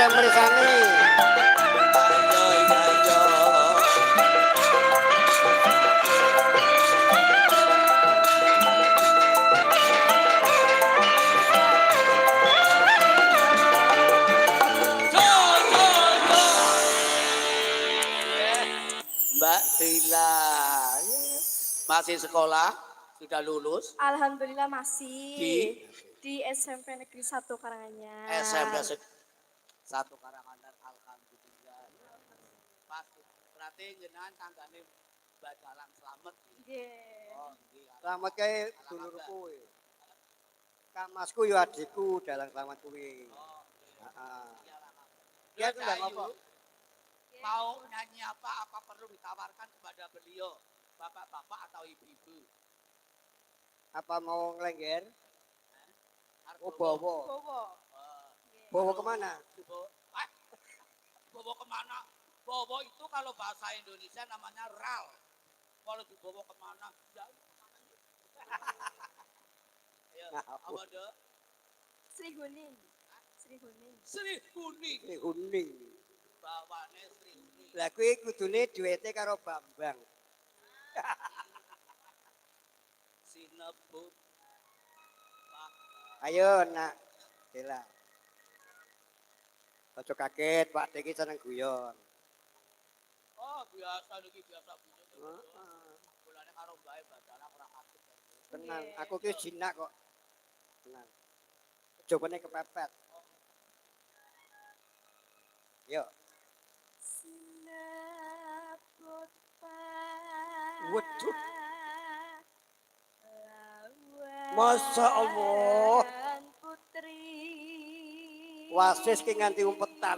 akeh mrisani. Mbak Dila masih sekolah, sudah lulus. Alhamdulillah masih Di? di SMP Negeri 1 Karanganyar. SMP 1 Karanganyar, alhamdulillah. Pas berarti jenengan tanggane Mbak Dalang Slamet. Nggih. Oh, nggih. Slamet kae dulurku. Kak Masku yo adikku Dalang Slamet kuwi. Oh, heeh. Dia Dia sudah apa? Mau nyanyi apa perlu ditawarkan kepada beliau, bapak-bapak atau ibu-ibu? Apa mau ngelengger? Oh, Bowo. bawa. Nggih. Bawa kemana? Bawa kemana? Bawa itu kalau bahasa Indonesia namanya ral. Kalau dibawa kemana? Ya. Ayo, apa deh? Sri Huning. Sri Huning. Sri Kuning. Sri Huning. Bawane Sri Huning. Lah kuwi kudune duwete karo Bambang. Sinebut. Ayo nak Dela. Aja kaget, Pak Deki seneng guyon. Oh, biasa niki biasa bunyi. Heeh. Bulane karo mbae badana ora aktif. Tenang, aku ki jinak kok. Tenang. Jobane kepepet. Yuk. Sinebut Waduh. lawan Masya Allah. putri. Wasis ki nganti umpetan.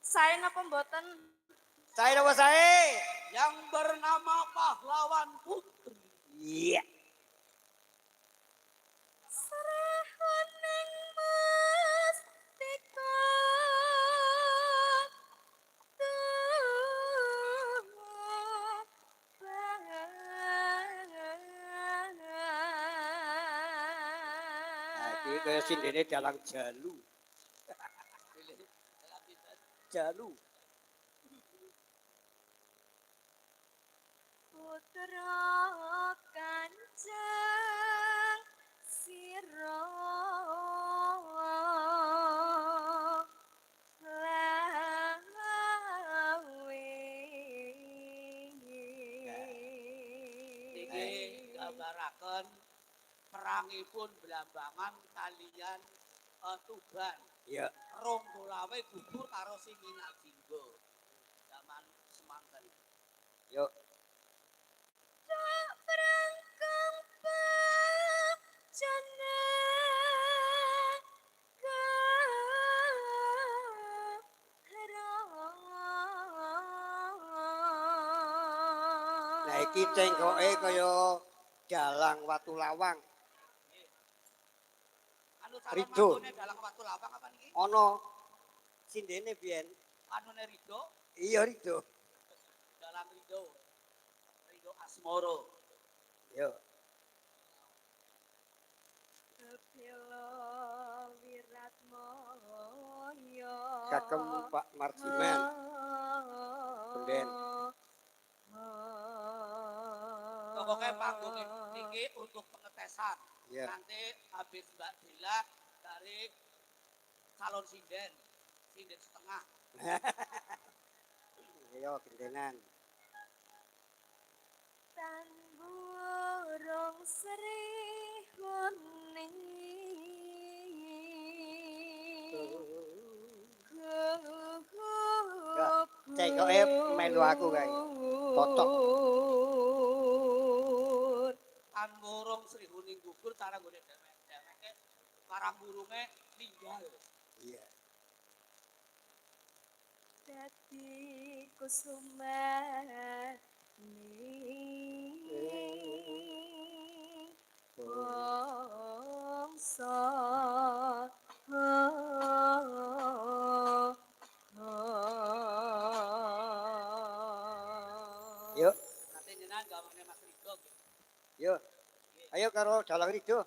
Saya napa mboten? Saya nama saya. Yang bernama Pahlawan Putri. Iya. Sri Huning mustika Iki kaya sindene dalang jalu. Jalu. Putra Kanjeng Sira Iki gambaraken perangipun Blambangan kalian Tuban. Iya. Rong bolawe gugur karo sing Minak Jinggo. Zaman semanten. Yuk. tak berangkang pejana Nah iki cengkoke kaya dalang watu lawang. Anu calon Ridho. mantune dalang watu lawang apa niki? Ana sindene biyen. Anune Ridho, Iya Ridho. dalang Ridho. Ridho Asmoro. Yuk. Kepila Wiratmaya Kagem Pak Marjiman. Punden. Pokoknya panggung niki untuk pengetesan. Iya. Nanti habis Mbak Dila dari calon sinden setengah. Ayo gendenan. Tan burung Sri Huning Cengkoke melu aku kae. Totok. Kan ngurung Sri Huning gugur cara nggone dheweke karang burunge ninggal. Iya. dadi kusuman bangsa Yuk, Nanti jenengan gawane Mas Ridho. yuk. Ayo karo dalang Ridho.